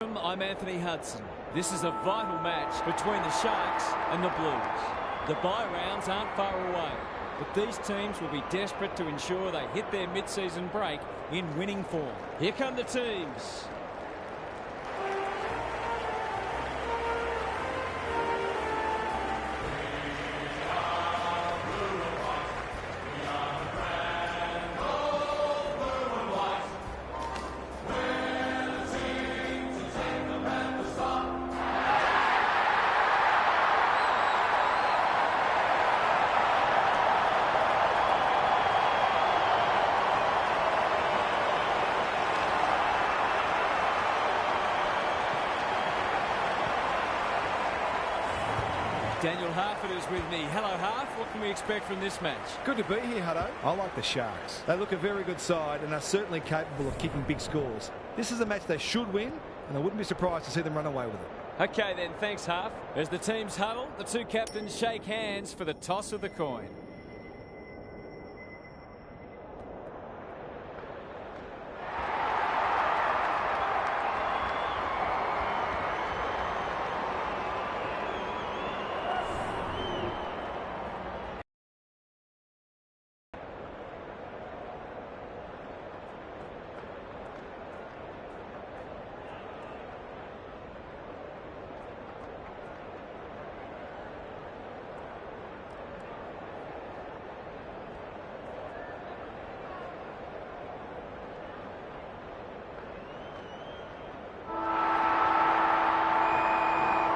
I'm Anthony Hudson. This is a vital match between the Sharks and the Blues. The bye rounds aren't far away, but these teams will be desperate to ensure they hit their mid-season break in winning form. Here come the teams. Daniel Harford is with me. Hello, Harf. What can we expect from this match? Good to be here, Hutto. I like the Sharks. They look a very good side and are certainly capable of kicking big scores. This is a match they should win, and I wouldn't be surprised to see them run away with it. Okay, then. Thanks, Harf. As the teams huddle, the two captains shake hands for the toss of the coin.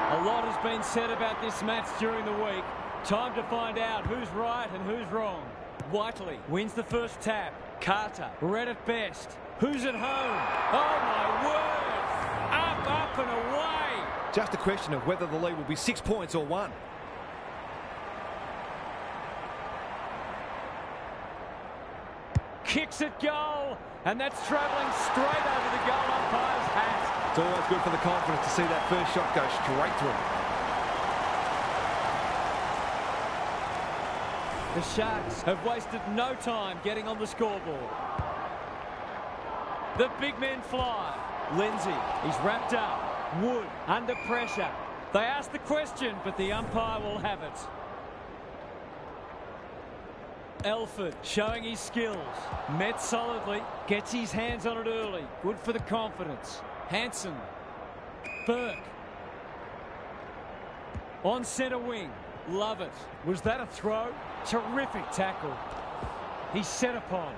A lot has been said about this match during the week. Time to find out who's right and who's wrong. Whiteley wins the first tap. Carter, red at best. Who's at home? Oh, my word! Up, up and away! Just a question of whether the lead will be 6 points or 1. Kicks at goal, and that's travelling straight over the goal umpire's hat. It's always good for the confidence to see that first shot go straight through. The Sharks have wasted no time getting on the scoreboard. The big men fly. Lindsay, he's wrapped up. Wood, under pressure. They ask the question, but the umpire will have it. Elford showing his skills. Met solidly, gets his hands on it early. Good for the confidence. Hansen. Burke. On centre wing. Love it. Was that a throw? Terrific tackle. He's set upon.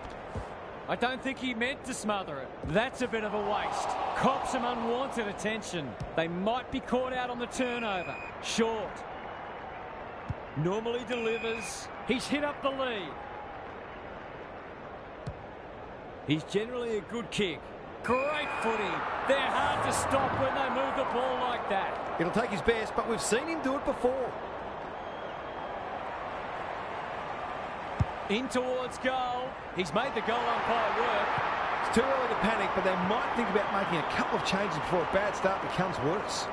I don't think he meant to smother it. That's a bit of a waste. Cops some unwanted attention. They might be caught out on the turnover. Short. Normally delivers. He's hit up the lead. He's generally a good kick. Great footy. They're hard to stop when they move the ball like that. It'll take his best, but we've seen him do it before. In towards goal. He's made the goal umpire work. It's too early to panic, but they might think about making a couple of changes before a bad start becomes worse.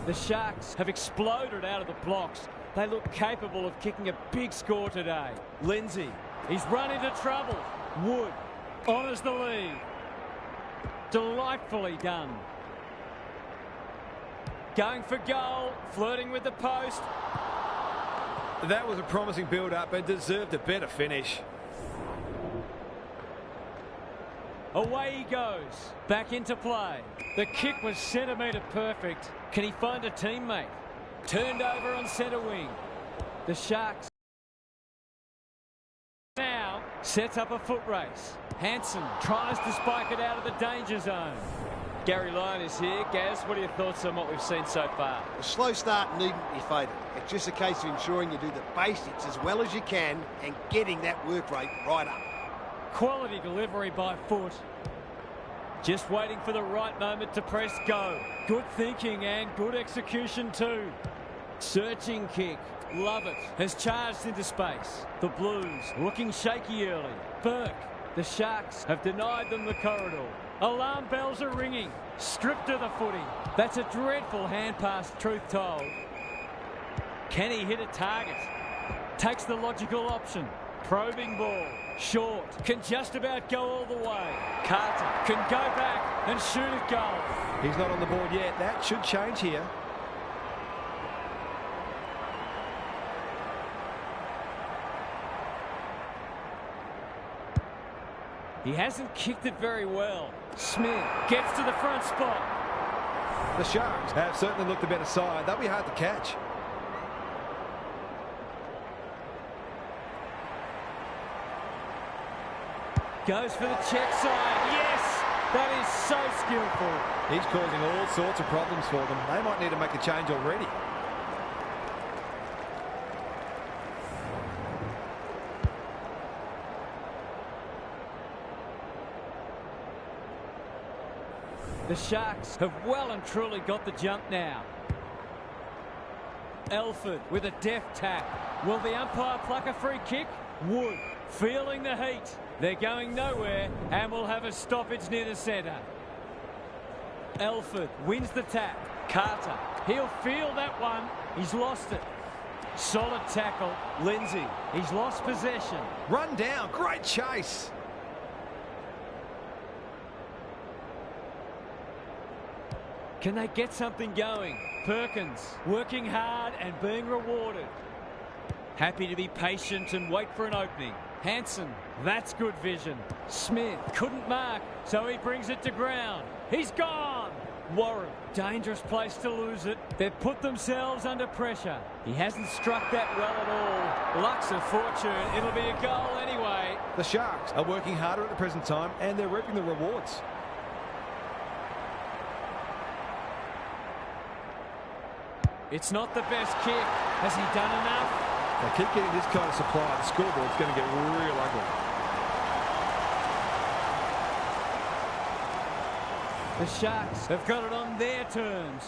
The Sharks have exploded out of the blocks. They look capable of kicking a big score today. Lindsay, he's run into trouble. Wood honours the lead. Delightfully done. Going for goal, flirting with the post. That was a promising build-up and deserved a better finish. Away he goes. Back into play. The kick was centimetre perfect. Can he find a teammate? Turned over on centre wing. The Sharks now sets up a foot race. Hansen tries to spike it out of the danger zone. Gary Lyon is here. Gaz, what are your thoughts on what we've seen so far? A slow start needn't be fatal. It's just a case of ensuring you do the basics as well as you can and getting that work rate right up. Quality delivery by foot. Just waiting for the right moment to press go. Good thinking and good execution too. Searching kick. Love it. Has charged into space. The Blues looking shaky early. Burke. The Sharks have denied them the corridor. Alarm bells are ringing. Stripped of the footy. That's a dreadful hand pass, truth told. Can he hit a target? Takes the logical option. Probing ball. Short. Can just about go all the way. Carter can go back and shoot at goal. He's not on the board yet. That should change here. He hasn't kicked it very well. Smith gets to the front spot. The Sharks have certainly looked the better side. They'll be hard to catch. Goes for the check side. Yes! That is so skillful. He's causing all sorts of problems for them. They might need to make a change already. The Sharks have well and truly got the jump now. Elford with a deft tap. Will the umpire pluck a free kick? Wood feeling the heat. They're going nowhere and will have a stoppage near the centre. Elford wins the tap. Carter, he'll feel that one. He's lost it. Solid tackle. Lindsay, he's lost possession. Run down. Great chase. Can they get something going? Perkins working hard and being rewarded. Happy to be patient and wait for an opening. Hanson, that's good vision. Smith couldn't mark, so he brings it to ground. He's gone. Warren, dangerous place to lose it. They've put themselves under pressure. He hasn't struck that well at all. Luck's of fortune. It'll be a goal anyway. The Sharks are working harder at the present time and they're reaping the rewards. It's not the best kick. Has he done enough? They keep getting this kind of supply. The scoreboard's going to get real ugly. The Sharks have got it on their terms.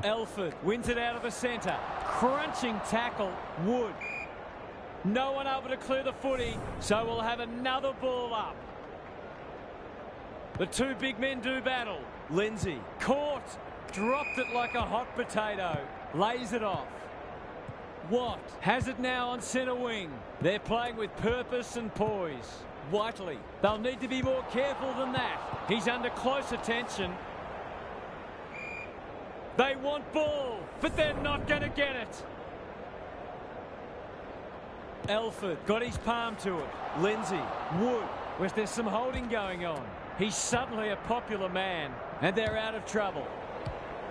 Elford wins it out of the centre. Crunching tackle. Wood. No one able to clear the footy, so we'll have another ball up. The two big men do battle. Lindsay caught. Dropped it like a hot potato. Lays it off. Watt has it now on centre wing. They're playing with purpose and poise. Whiteley, they'll need to be more careful than that. He's under close attention. They want ball, but they're not going to get it. Elford got his palm to it. Lindsay, Wood, where's there some holding going on? He's suddenly a popular man, and they're out of trouble.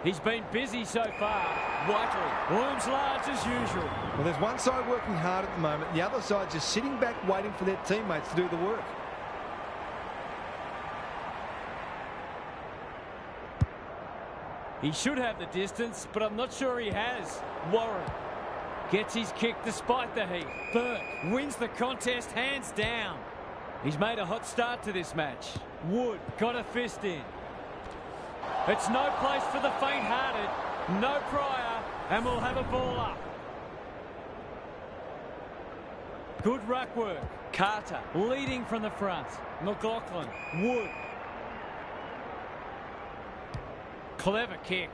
He's been busy so far. Whiteley looms large as usual. Well, there's one side working hard at the moment. The other side just sitting back waiting for their teammates to do the work. He should have the distance, but I'm not sure he has. Warren gets his kick despite the heat. Burke wins the contest hands down. He's made a hot start to this match. Wood got a fist in. It's no place for the faint-hearted. No prior, and we'll have a ball up. Good ruck work. Carter leading from the front. McLaughlin. Wood. Clever kick.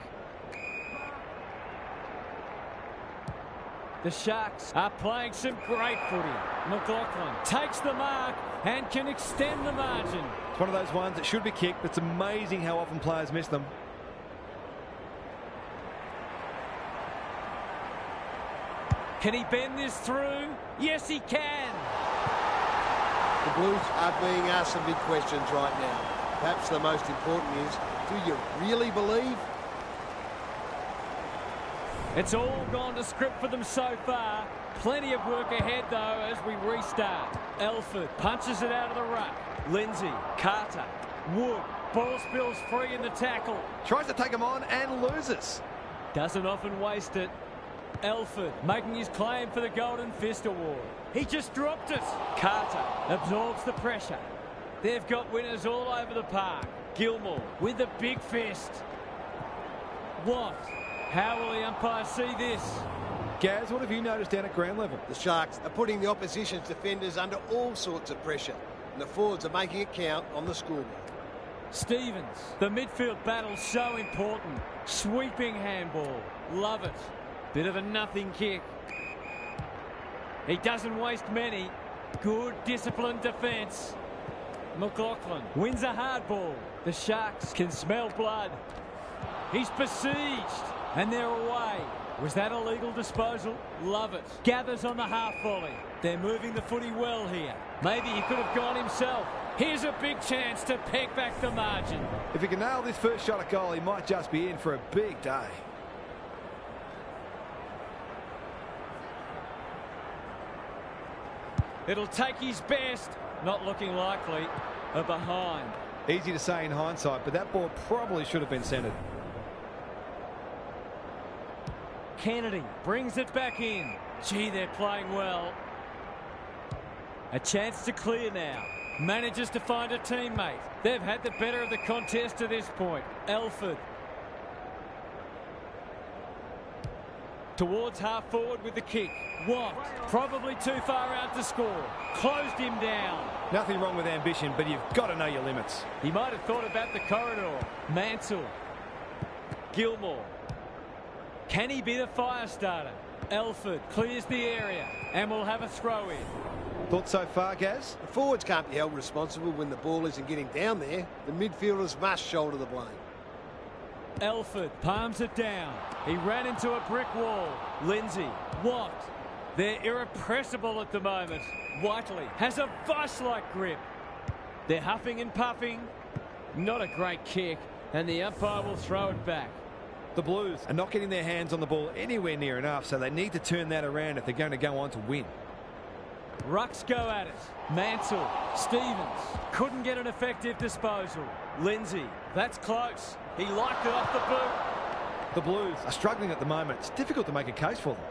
The Sharks are playing some great footy. McLaughlin takes the mark and can extend the margin. It's one of those ones that should be kicked, but it's amazing how often players miss them. Can he bend this through? Yes, he can. The Blues are being asked some big questions right now. Perhaps the most important is, do you really believe? It's all gone to script for them so far. Plenty of work ahead, though, as we restart. Elford punches it out of the ruck. Lindsay, Carter, Wood. Ball spills free in the tackle. Tries to take him on and loses. Doesn't often waste it. Elford making his claim for the Golden Fist Award. He just dropped it. Carter absorbs the pressure. They've got winners all over the park. Gilmore with the big fist. What? How will the umpire see this? Gaz, what have you noticed down at ground level? The Sharks are putting the opposition's defenders under all sorts of pressure, and the forwards are making it count on the scoreboard. Stevens. The midfield battle so important. Sweeping handball. Love it. Bit of a nothing kick. He doesn't waste many. Good disciplined defence. McLaughlin wins a hard ball. The Sharks can smell blood. He's besieged. And they're away. Was that a legal disposal? Love it. Gathers on the half volley. They're moving the footy well here. Maybe he could have gone himself. Here's a big chance to peg back the margin. If he can nail this first shot at goal, he might just be in for a big day. It'll take his best. Not looking likely. A behind. Easy to say in hindsight, but that ball probably should have been centred. Kennedy brings it back in. Gee, they're playing well. A chance to clear now. Manages to find a teammate. They've had the better of the contest to this point. Elford. Towards half forward with the kick. Watt. Probably too far out to score. Closed him down. Nothing wrong with ambition, but you've got to know your limits. He might have thought about the corridor. Mansell. Gilmore. Can he be the fire starter? Elford clears the area and will have a throw in. Thoughts so far, Gaz? The forwards can't be held responsible when the ball isn't getting down there. The midfielders must shoulder the blame. Elford palms it down. He ran into a brick wall. Lindsay. Watt. They're irrepressible at the moment. Whiteley has a vice-like grip. They're huffing and puffing. Not a great kick, and the umpire will throw it back. The Blues are not getting their hands on the ball anywhere near enough, so they need to turn that around if they're going to go on to win. Rucks go at it. Mansell. Stevens. Couldn't get an effective disposal. Lindsay. That's close. He liked it off the boot. The Blues are struggling at the moment. It's difficult to make a case for them.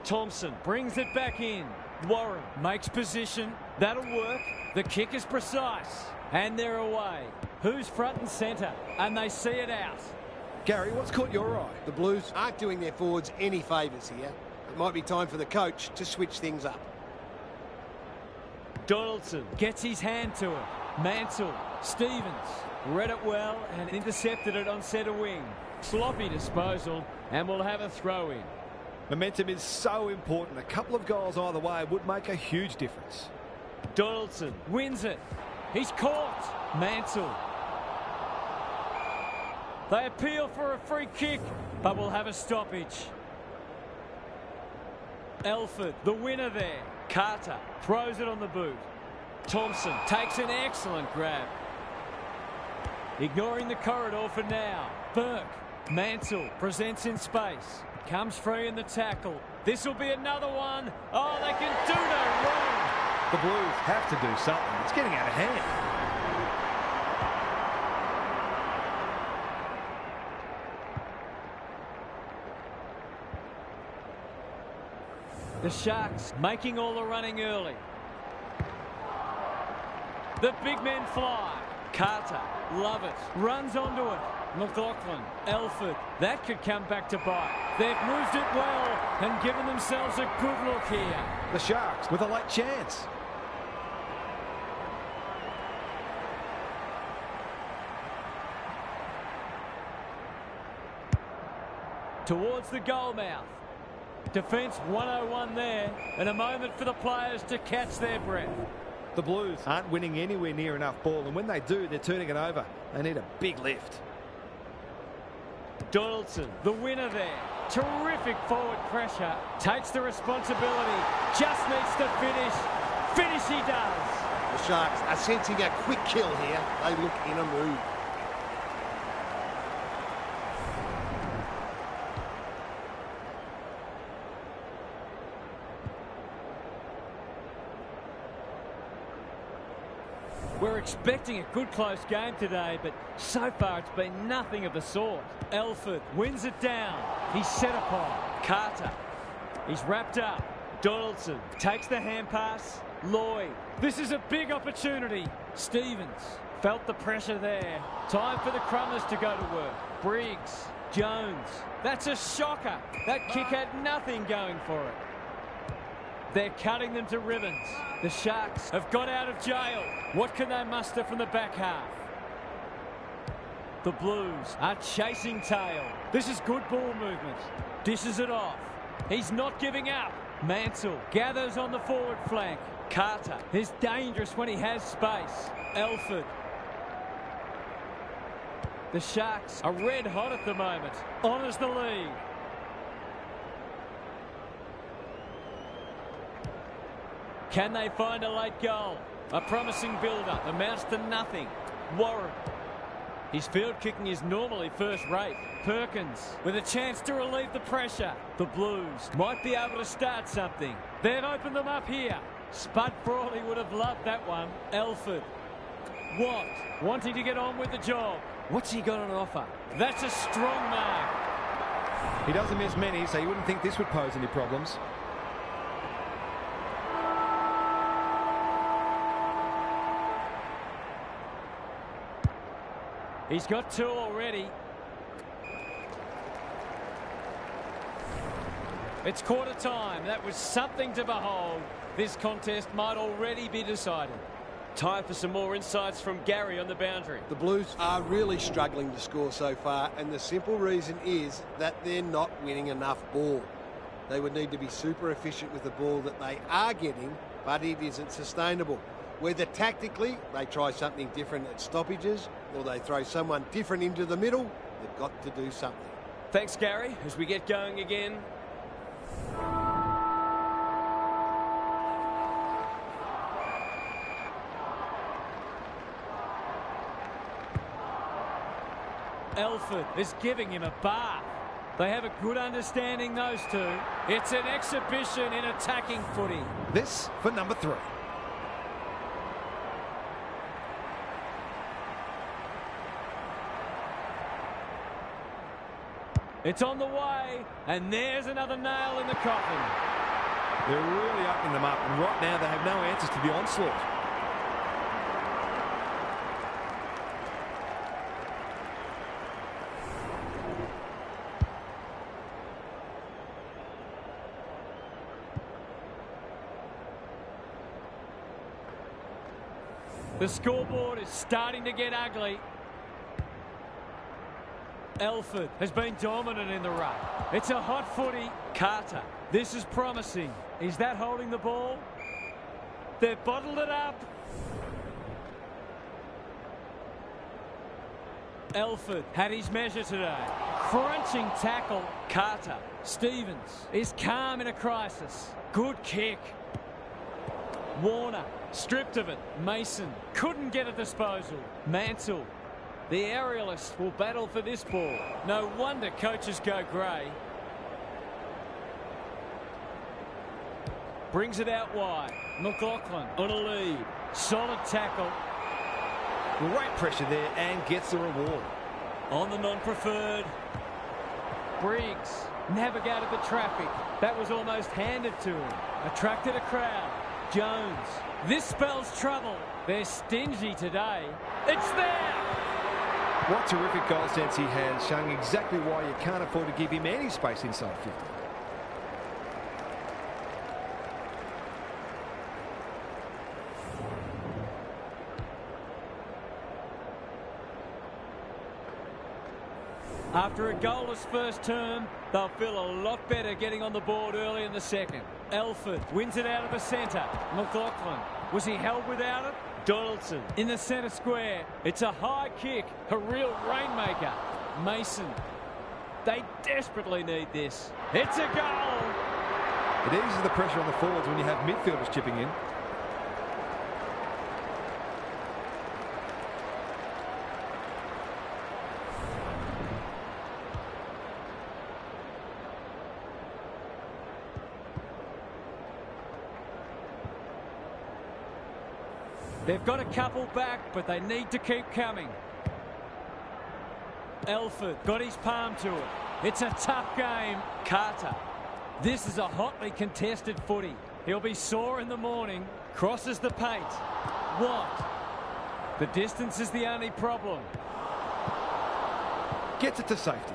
Thompson brings it back in. Warren makes position. That'll work. The kick is precise. And they're away. Who's front and centre? And they see it out. Gary, what's caught your eye? The Blues aren't doing their forwards any favours here. It might be time for the coach to switch things up. Donaldson gets his hand to it. Mansell. Stevens read it well and intercepted it on centre wing. Sloppy disposal and we'll have a throw in. Momentum is so important. A couple of goals either way would make a huge difference. Donaldson wins it. He's caught. Mansell. They appeal for a free kick, but will have a stoppage. Elford, the winner there. Carter throws it on the boot. Thompson takes an excellent grab. Ignoring the corridor for now. Burke. Mansell presents in space. Comes free in the tackle. This will be another one. Oh, they can do no wrong. The Blues have to do something. It's getting out of hand. The Sharks making all the running early. The big men fly. Carter, love it. Runs onto it. McLaughlin, Elford. That could come back to bite. They've moved it well and given themselves a good look here. The Sharks with a late chance. Towards the goal mouth. Defence 101 there, and a moment for the players to catch their breath. The Blues aren't winning anywhere near enough ball, and when they do, they're turning it over. They need a big lift. Donaldson, the winner there. Terrific forward pressure. Takes the responsibility. Just needs to finish. Finish he does. The Sharks are sensing a quick kill here. They look in a mood. We're expecting a good close game today, but so far it's been nothing of the sort. Elford wins it down. He's set upon. Carter. He's wrapped up. Donaldson takes the hand pass. Lloyd. This is a big opportunity. Stevens felt the pressure there. Time for the Crummers to go to work. Briggs. Jones. That's a shocker. That kick had nothing going for it. They're cutting them to ribbons. The Sharks have got out of jail. What can they muster from the back half? The Blues are chasing tail. This is good ball movement. Dishes it off. He's not giving up. Mansell gathers on the forward flank. Carter is dangerous when he has space. Elford. The Sharks are red hot at the moment. Honours the lead. Can they find a late goal? A promising build-up amounts to nothing. Warren. His field kicking is normally first-rate. Perkins with a chance to relieve the pressure. The Blues might be able to start something. They've opened them up here. Spud Frawley would have loved that one. Elford. Watt wanting to get on with the job. What's he got on offer? That's a strong mark. He doesn't miss many, so you wouldn't think this would pose any problems. He's got two already. It's quarter time. That was something to behold. This contest might already be decided. Time for some more insights from Gary on the boundary. The Blues are really struggling to score so far, and the simple reason is that they're not winning enough ball. They would need to be super efficient with the ball that they are getting, but it isn't sustainable. Whether tactically they try something different at stoppages or they throw someone different into the middle, they've got to do something. Thanks, Gary. As we get going again. Elford is giving him a bath. They have a good understanding, those two. It's an exhibition in attacking footy. This for number 3. It's on the way, and there's another nail in the coffin. They're really opening them up, and right now they have no answers to the onslaught. The scoreboard is starting to get ugly. Elford has been dominant in the ruck. It's a hot footy. Carter. This is promising. Is that holding the ball? They've bottled it up. Elford had his measure today. Crunching tackle. Carter. Stevens is calm in a crisis. Good kick. Warner stripped of it. Mason couldn't get a disposal. Mansell. The aerialist will battle for this ball. No wonder coaches go grey. Brings it out wide. McLaughlin on a lead. Solid tackle. Great pressure there and gets the reward. On the non-preferred. Briggs navigated the traffic. That was almost handed to him. Attracted a crowd. Jones. This spells trouble. They're stingy today. It's there! What terrific goal sense he has, showing exactly why you can't afford to give him any space inside 50. After a goalless first term, they'll feel a lot better getting on the board early in the second. Elford wins it out of the centre. McLaughlin. Was he held without it? Donaldson in the centre square. It's a high kick. A real rainmaker. Mason. They desperately need this. It's a goal. It eases the pressure on the forwards when you have midfielders chipping in. They've got a couple back, but they need to keep coming. Elford got his palm to it. It's a tough game. Carter. This is a hotly contested footy. He'll be sore in the morning. Crosses the paint. What? The distance is the only problem. Gets it to safety.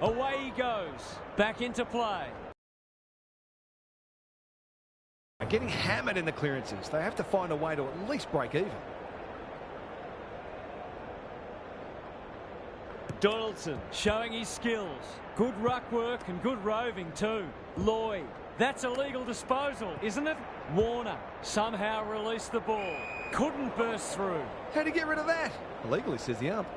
Away he goes. Back into play. Getting hammered in the clearances. They have to find a way to at least break even. Donaldson showing his skills. Good ruck work and good roving too. Lloyd. That's a legal disposal, isn't it? Warner somehow released the ball. Couldn't burst through. How'd he get rid of that? Illegally, says the ump.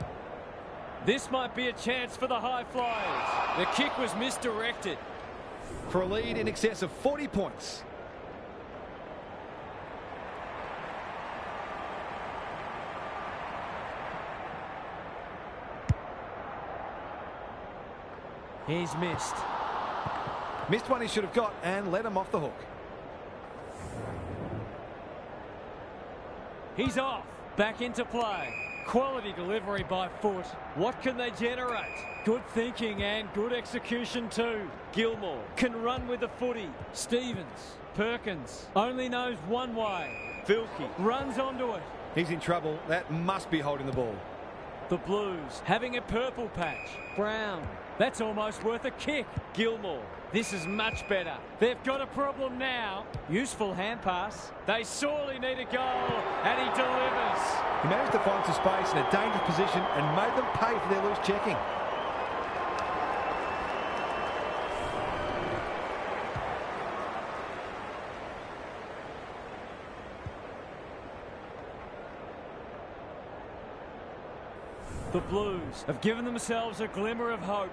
This might be a chance for the high flyers. The kick was misdirected. For a lead in excess of 40 points. He's missed. Missed one he should have got and let him off the hook. He's off. Back into play. Quality delivery by foot. What can they generate? Good thinking and good execution too. Gilmore can run with the footy. Stevens. Perkins only knows one way. Vilke runs onto it. He's in trouble. That must be holding the ball. The Blues having a purple patch. Brown. That's almost worth a kick. Gilmore. This is much better. They've got a problem now. Useful hand pass. They sorely need a goal, and he delivers. He managed to find some space in a dangerous position and made them pay for their loose checking. The Blues have given themselves a glimmer of hope.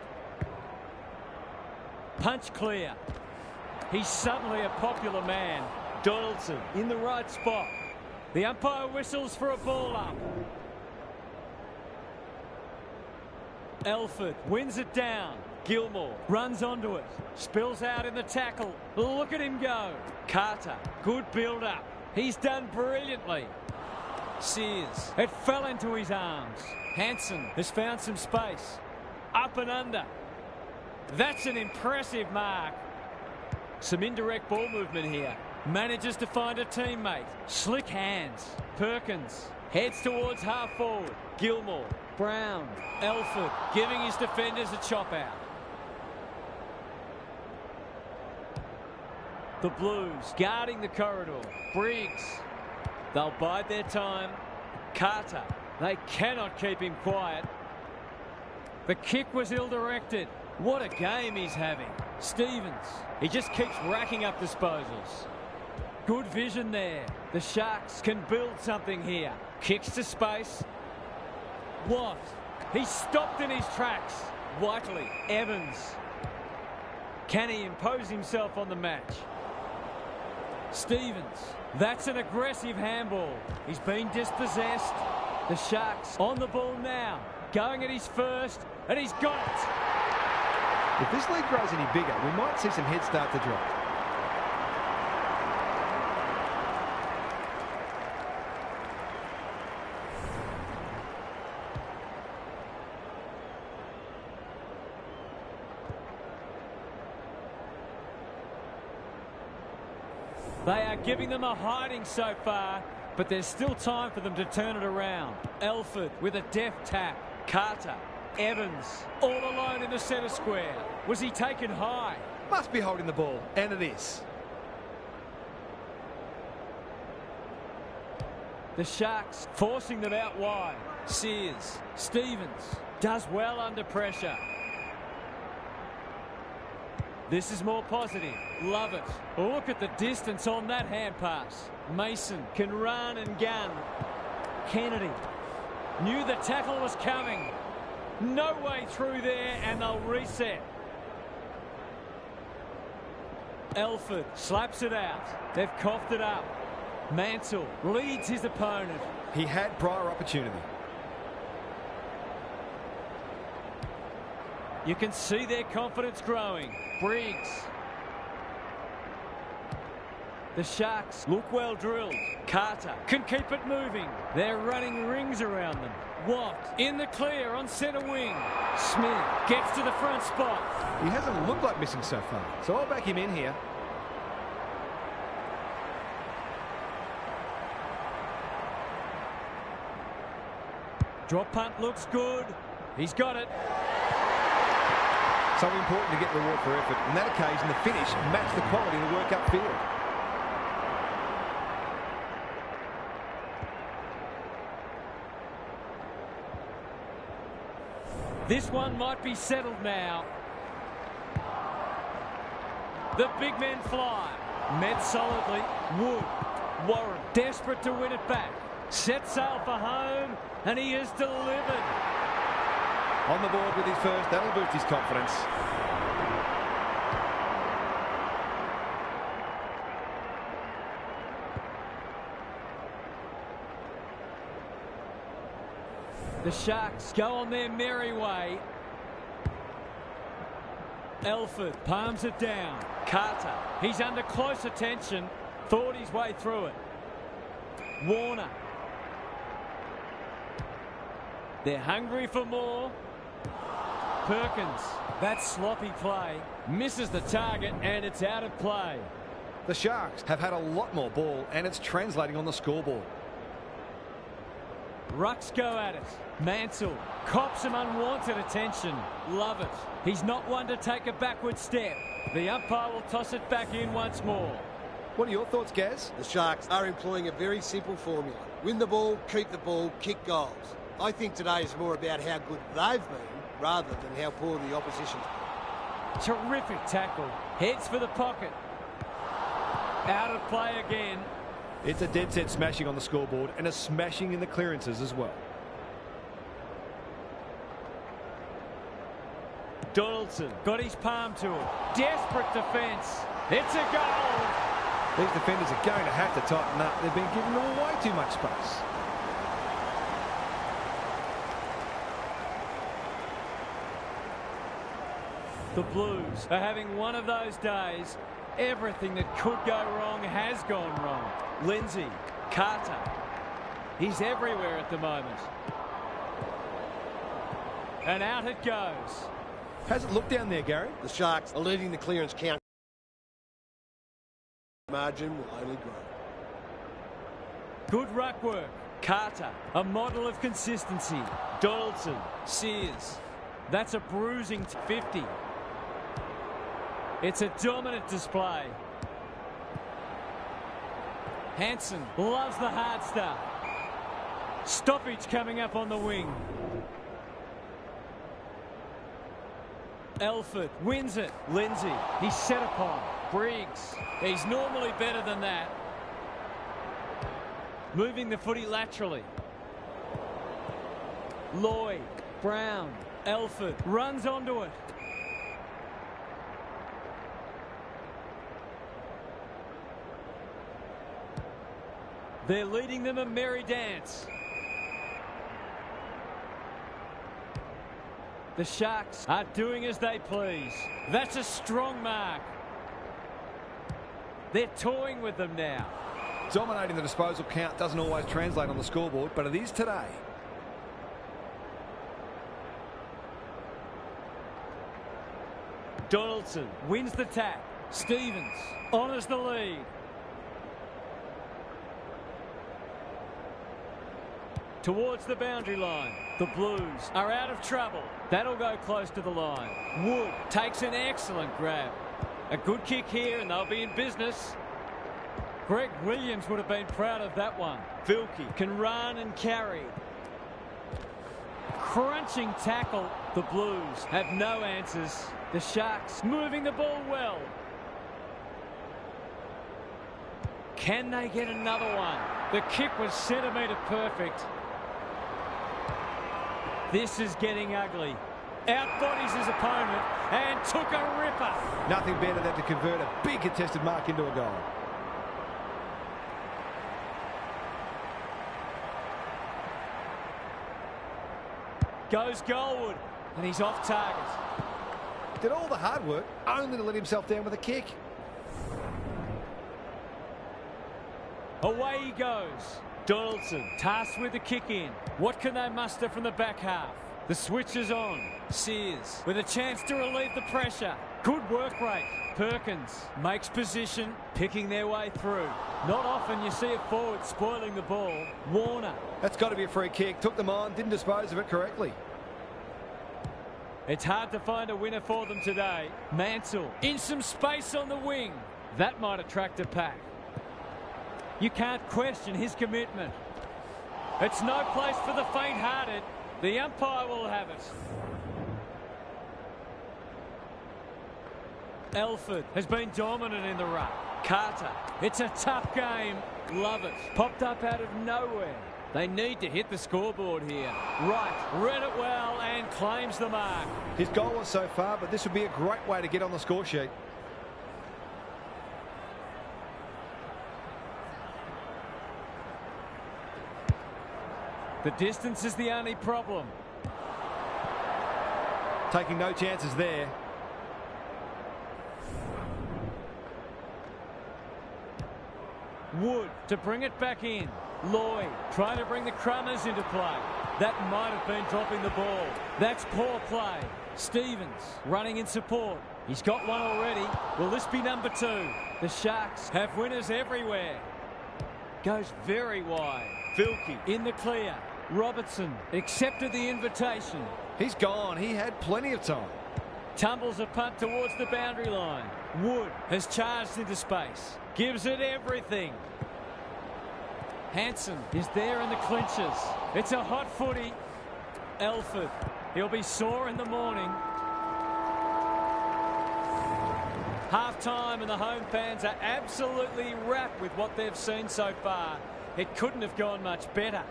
Punch clear. He's suddenly a popular man. Donaldson in the right spot. The umpire whistles for a ball up. Elford wins it down. Gilmore runs onto it. Spills out in the tackle. Look at him go. Carter, good build-up. He's done brilliantly. Sears, it fell into his arms. Hanson has found some space. Up and under. That's an impressive mark. Some indirect ball movement here. Manages to find a teammate. Slick hands. Perkins heads towards half forward. Gilmore, Brown, Elford giving his defenders a chop out. The Blues guarding the corridor. Briggs. They'll bide their time. Carter. They cannot keep him quiet. The kick was ill-directed. What a game he's having. Stevens. He just keeps racking up disposals. Good vision there. The Sharks can build something here. Kicks to space. What? He stopped in his tracks. Whiteley. Evans. Can he impose himself on the match? Stevens. That's an aggressive handball. He's been dispossessed. The Sharks on the ball now. Going at his first, and he's got it. If this lead grows any bigger, we might see some heads start to drop. They are giving them a hiding so far, but there's still time for them to turn it around. Elford with a deft tap. Carter. Evans all alone in the centre square. Was he taken high? Must be holding the ball, and it is. The Sharks forcing them out wide. Sears. Stevens does well under pressure. This is more positive. Love it. Look at the distance on that hand pass. Mason can run and gun. Kennedy knew the tackle was coming. No way through there, and they'll reset. Elford slaps it out. They've coughed it up. Mansell leads his opponent. He had prior opportunity. You can see their confidence growing. Briggs. The Sharks look well drilled. Carter can keep it moving. They're running rings around them. Watt in the clear on centre wing. Smith gets to the front spot. He hasn't looked like missing so far, so I'll back him in here. Drop punt looks good. He's got it. So important to get reward for effort. On that occasion, the finish matched the quality of the work upfield. This one might be settled now. The big men fly. Met solidly. Wood. Warren desperate to win it back. Set sail for home, and he has delivered. On the board with his first, that'll boost his confidence. The Sharks go on their merry way. Elford palms it down. Carter, he's under close attention. Thought his way through it. Warner. They're hungry for more. Perkins, that sloppy play. Misses the target and it's out of play. The Sharks have had a lot more ball and it's translating on the scoreboard. Rucks go at it. Mansell cops some unwanted attention. Love it. He's not one to take a backward step. The umpire will toss it back in once more. What are your thoughts, Gaz? The Sharks are employing a very simple formula. Win the ball, keep the ball, kick goals. I think today is more about how good they've been rather than how poor the opposition's been. Terrific tackle. Heads for the pocket. Out of play again. It's a dead set smashing on the scoreboard and a smashing in the clearances as well. Donaldson got his palm to it. Desperate defence. It's a goal. These defenders are going to have to tighten up. They've been giving them way too much space. The Blues are having one of those days. Everything that could go wrong has gone wrong. Lindsay, Carter. He's everywhere at the moment. And out it goes. How's it look down there, Gary? The Sharks are leading the clearance count. Margin will only grow. Good ruck work. Carter, a model of consistency. Donaldson, Sears. That's a bruising 50. It's a dominant display. Hansen loves the hard stuff. Stoppage coming up on the wing. Elford wins it. Lindsay, he's set upon. Briggs, he's normally better than that. Moving the footy laterally. Lloyd, Brown, Elford runs onto it. They're leading them a merry dance. The Sharks are doing as they please. That's a strong mark. They're toying with them now. Dominating the disposal count doesn't always translate on the scoreboard, but it is today. Donaldson wins the tap. Stevens honours the lead. Towards the boundary line. The Blues are out of trouble. That'll go close to the line. Wood takes an excellent grab. A good kick here and they'll be in business. Greg Williams would have been proud of that one. Vilke can run and carry. Crunching tackle. The Blues have no answers. The Sharks moving the ball well. Can they get another one? The kick was centimetre perfect. This is getting ugly. Outbodies his opponent and took a ripper. Nothing better than to convert a big contested mark into a goal. Goes Goldwood and he's off target. Did all the hard work only to let himself down with a kick. Away he goes. Donaldson tasked with the kick in. What can they muster from the back half? The switch is on. Sears with a chance to relieve the pressure. Good work rate. Perkins makes position, picking their way through. Not often you see a forward spoiling the ball. Warner. That's got to be a free kick. Took them on, didn't dispose of it correctly. It's hard to find a winner for them today. Mansell in some space on the wing. That might attract a pack. You can't question his commitment. It's no place for the faint-hearted. The umpire will have it. Elford has been dominant in the ruck. Carter, it's a tough game. Love it. Popped up out of nowhere. They need to hit the scoreboard here. Right, read it well and claims the mark. His goal was so far, but this would be a great way to get on the score sheet. The distance is the only problem. Taking no chances there. Wood to bring it back in. Lloyd trying to bring the Crummers into play. That might have been dropping the ball. That's poor play. Stevens running in support. He's got one already. Will this be number 2? The Sharks have winners everywhere. Goes very wide. Vilke in the clear. Robertson accepted the invitation. He's gone. He had plenty of time. Tumbles a punt towards the boundary line. Wood has charged into space. Gives it everything. Hanson is there in the clinches. It's a hot footy. Elford, he'll be sore in the morning. Half-time and the home fans are absolutely wrapped with what they've seen so far. It couldn't have gone much better.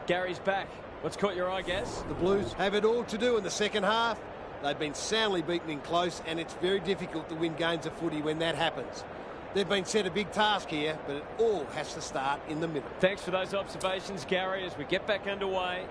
Gary's back. What's caught your eye, Gaz? The Blues have it all to do in the second half. They've been soundly beaten in close, and it's very difficult to win games of footy when that happens. They've been set a big task here, but it all has to start in the middle. Thanks for those observations, Gary, as we get back underway.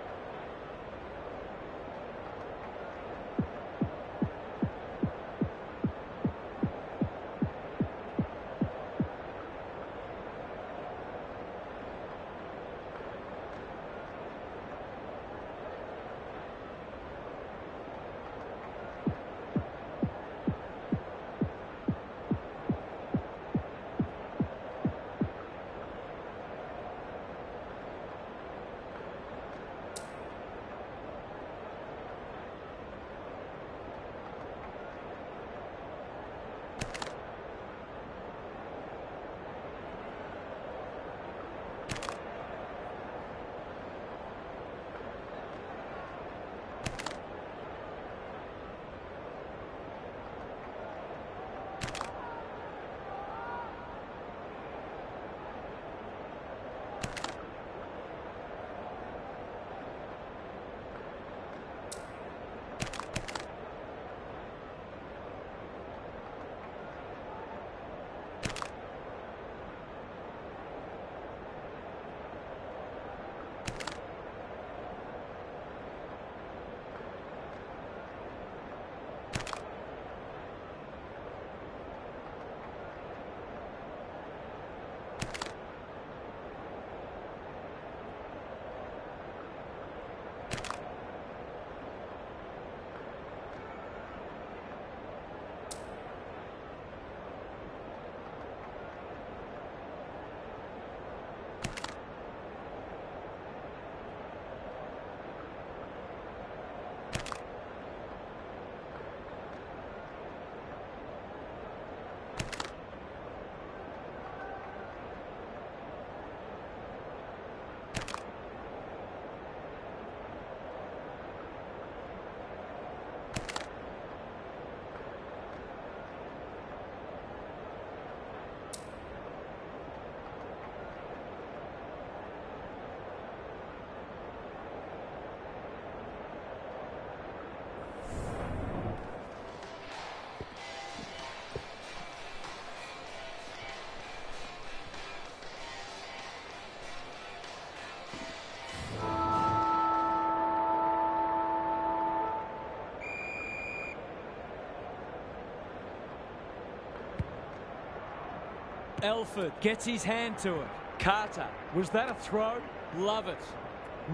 Elford gets his hand to it. Carter, was that a throw? Love it.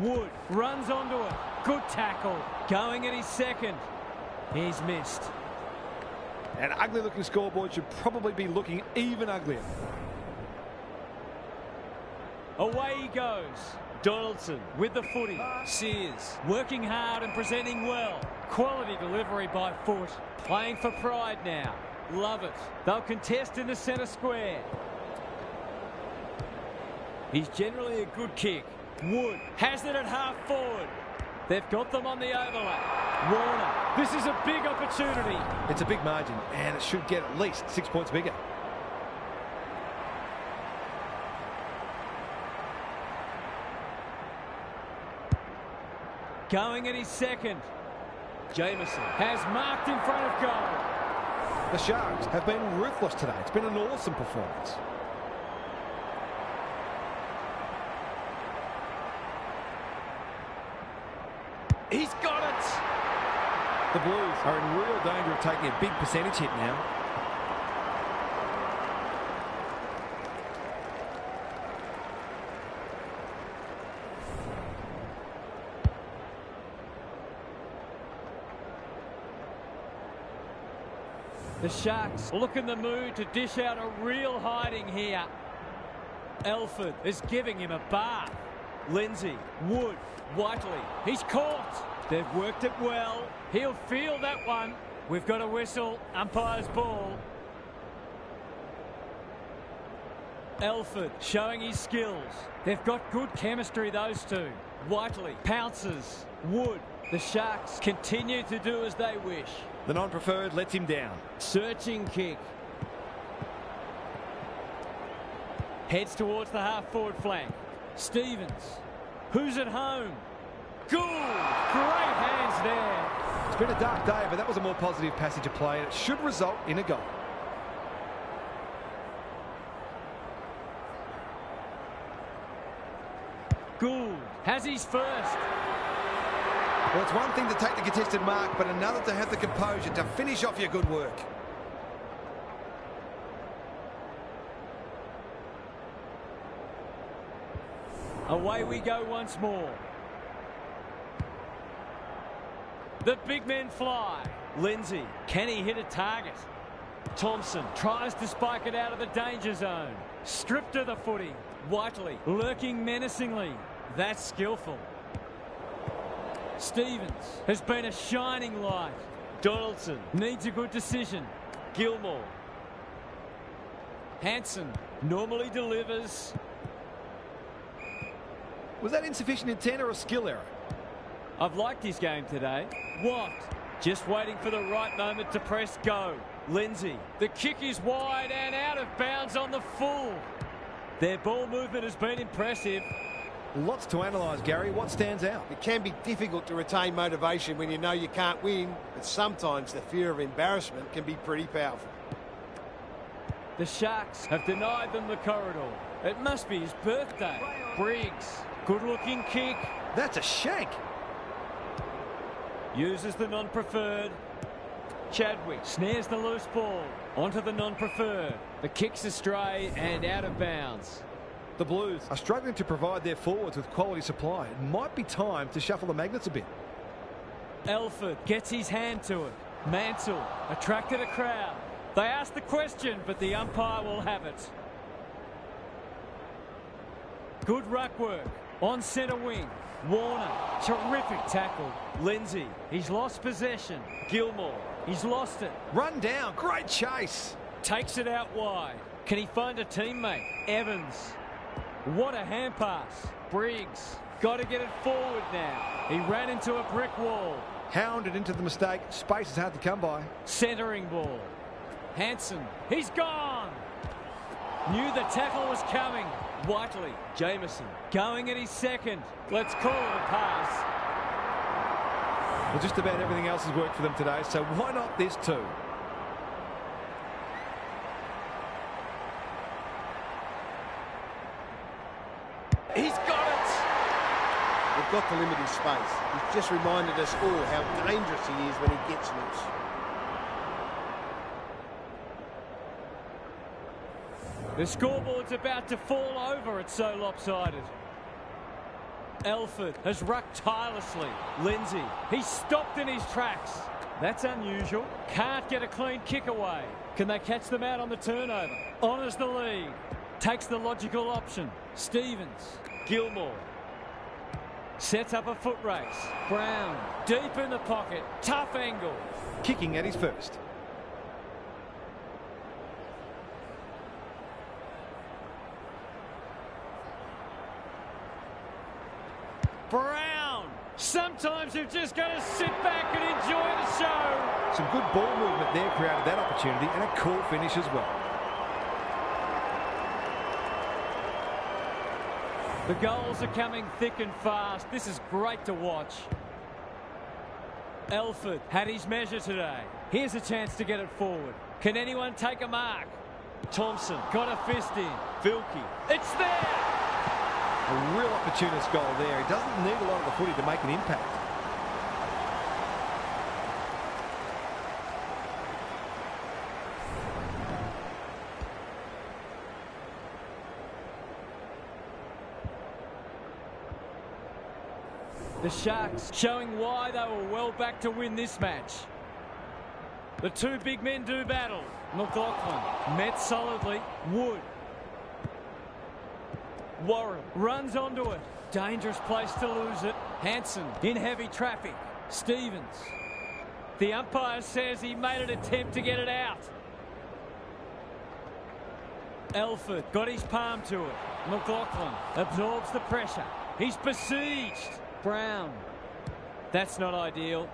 Wood runs onto it. Good tackle. Going at his second. He's missed. An ugly looking scoreboard should probably be looking even uglier. Away he goes. Donaldson with the footy. Sears working hard and presenting well. Quality delivery by foot. Playing for pride now. Love it. They'll contest in the centre square. He's generally a good kick. Wood has it at half forward. They've got them on the overlap. Warner, this is a big opportunity. It's a big margin, and it should get at least 6 points bigger. Going at his second. Jamieson has marked in front of goal. The Sharks have been ruthless today. It's been an awesome performance. He's got it. The Blues are in real danger of taking a big percentage hit now. The Sharks look in the mood to dish out a real hiding here. Elford is giving him a bath. Lindsay, Wood, Whiteley, he's caught. They've worked it well. He'll feel that one. We've got a whistle. Umpire's ball. Elford showing his skills. They've got good chemistry, those two. Whiteley pounces. Wood. The Sharks continue to do as they wish. The non-preferred lets him down. Searching kick. Heads towards the half-forward flank. Stevens. Who's at home? Good. Great hands there. It's been a dark day, but that was a more positive passage of play. It should result in a goal. Gould has his first. Well, it's one thing to take the contested mark, but another to have the composure to finish off your good work. Away we go once more. The big men fly. Lindsay, can he hit a target? Thompson tries to spike it out of the danger zone. Stripped of the footy. Whiteley lurking menacingly. That's skillful. Stevens has been a shining light. Donaldson needs a good decision. Gilmore. Hanson normally delivers. Was that insufficient intent or a skill error? I've liked his game today. Watt just waiting for the right moment to press go. Lindsay, the kick is wide and out of bounds on the full. Their ball movement has been impressive. Lots to analyse, Gary. What stands out? It can be difficult to retain motivation when you know you can't win, but sometimes the fear of embarrassment can be pretty powerful. The Sharks have denied them the corridor. It must be his birthday. Briggs, good-looking kick. That's a shank. Uses the non-preferred. Chadwick snares the loose ball onto the non-preferred. The kick's astray and out of bounds. The Blues are struggling to provide their forwards with quality supply. It might be time to shuffle the magnets a bit. Elford gets his hand to it. Mansell attracted a crowd. They asked the question, but the umpire will have it. Good ruck work on centre wing. Warner, terrific tackle. Lindsay, he's lost possession. Gilmore, he's lost it. Run down, great chase. Takes it out wide. Can he find a teammate? Evans. What a hand pass. Briggs, got to get it forward now. He ran into a brick wall. Hounded into the mistake. Space is hard to come by. Centering ball. Hanson, he's gone. Knew the tackle was coming. Whiteley, Jamieson, going at his second. Let's call it a pass. Well, just about everything else has worked for them today, so why not this too? He's got it! We've got to limit his space. He's just reminded us all how dangerous he is when he gets loose. The scoreboard's about to fall over. It's so lopsided. Elford has rucked tirelessly. Lindsay, he's stopped in his tracks. That's unusual. Can't get a clean kick away. Can they catch them out on the turnover? Honours the lead. Takes the logical option. Stevens. Gilmore. Sets up a foot race. Brown. Deep in the pocket. Tough angle. Kicking at his first. Brown. Sometimes you've just got to sit back and enjoy the show. Some good ball movement there created that opportunity, and a cool finish as well. The goals are coming thick and fast. This is great to watch. Elford had his measure today. Here's a chance to get it forward. Can anyone take a mark? Thompson got a fist in. Vilke. It's there! A real opportunist goal there. He doesn't need a lot of the footy to make an impact. The Sharks showing why they were well back to win this match. The two big men do battle. McLaughlin met solidly. Wood. Warren runs onto it. Dangerous place to lose it. Hanson in heavy traffic. Stevens. The umpire says he made an attempt to get it out. Elford got his palm to it. McLaughlin absorbs the pressure. He's besieged. Brown. That's not ideal.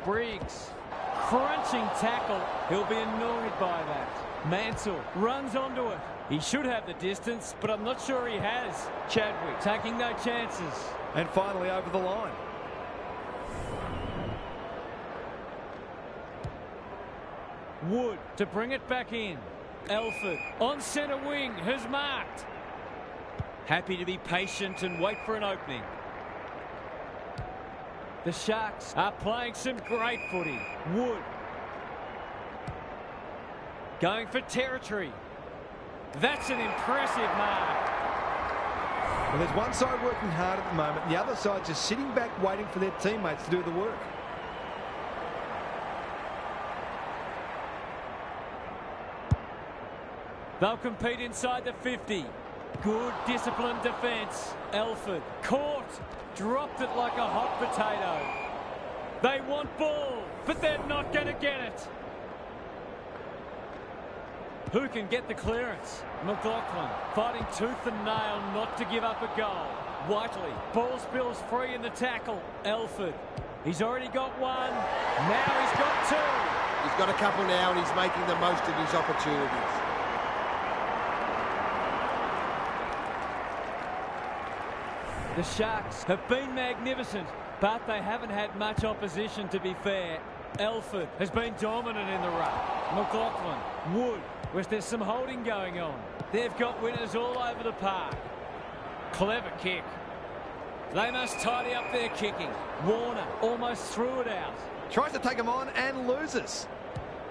Briggs. Crunching tackle. He'll be annoyed by that. Mansell runs onto it. He should have the distance, but I'm not sure he has. Chadwick taking no chances. And finally over the line. Wood to bring it back in. Elford on centre wing has marked. Happy to be patient and wait for an opening. The Sharks are playing some great footy. Wood. Going for territory. That's an impressive mark. Well, there's one side working hard at the moment. The other side just sitting back waiting for their teammates to do the work. They'll compete inside the 50. Good disciplined defence. Elford caught. Dropped it like a hot potato. They want ball, but they're not going to get it. Who can get the clearance? McLaughlin fighting tooth and nail not to give up a goal. Whiteley, ball spills free in the tackle. Elford, he's already got one. Now he's got two. He's got a couple now and he's making the most of his opportunities. The Sharks have been magnificent, but they haven't had much opposition, to be fair. Elford has been dominant in the ruck. McLaughlin, Wood, where there's some holding going on. They've got winners all over the park. Clever kick. They must tidy up their kicking. Warner almost threw it out. Tries to take him on and loses.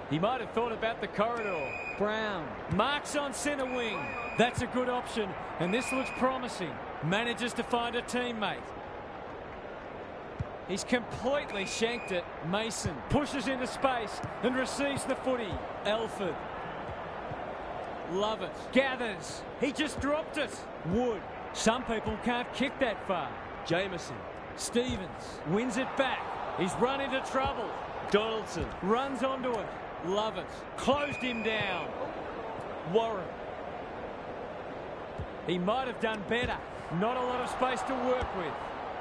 He might have thought about the corridor. Brown marks on centre wing. That's a good option, and this looks promising. Manages to find a teammate. He's completely shanked it. Mason pushes into space and receives the footy. Elford. Love it. Gathers. He just dropped it. Wood. Some people can't kick that far. Jameson. Stevens wins it back. He's run into trouble. Donaldson runs onto it. Love it. Closed him down. Warren. He might have done better. Not a lot of space to work with.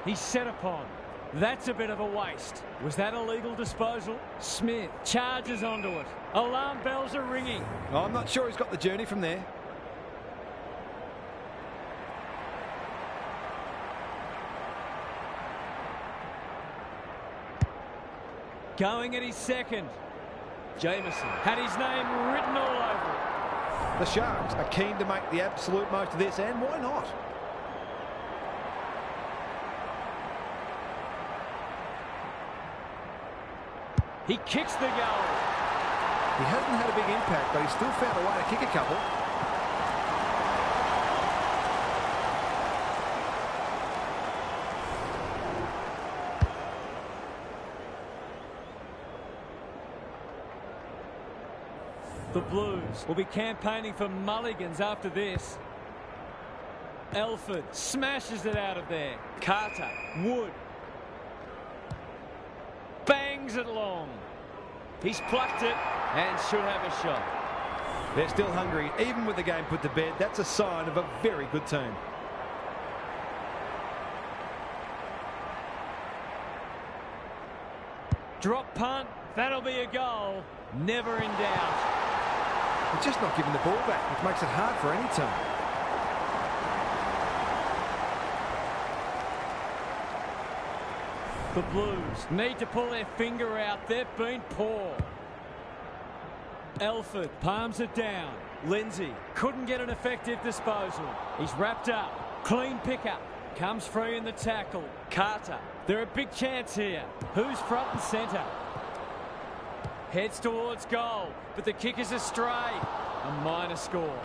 He's set upon. That's a bit of a waste. Was that a legal disposal? Smith charges onto it. Alarm bells are ringing. Oh, I'm not sure he's got the journey from there. Going at his second. Jameson had his name written all over it. The Sharks are keen to make the absolute most of this, and why not? He kicks the goal. He hasn't had a big impact, but he's still found a way to kick a couple. The Blues will be campaigning for mulligans after this. Elford smashes it out of there. Carter, Wood. Bangs it long. He's plucked it and should have a shot. They're still hungry, even with the game put to bed. That's a sign of a very good team. Drop punt. That'll be a goal. Never in doubt. They're just not giving the ball back, which makes it hard for any team. The Blues need to pull their finger out. They've been poor. Elford palms it down. Lindsay couldn't get an effective disposal. He's wrapped up. Clean pickup. Comes free in the tackle. Carter. They're a big chance here. Who's front and centre? Heads towards goal, but the kick is astray. A minor score.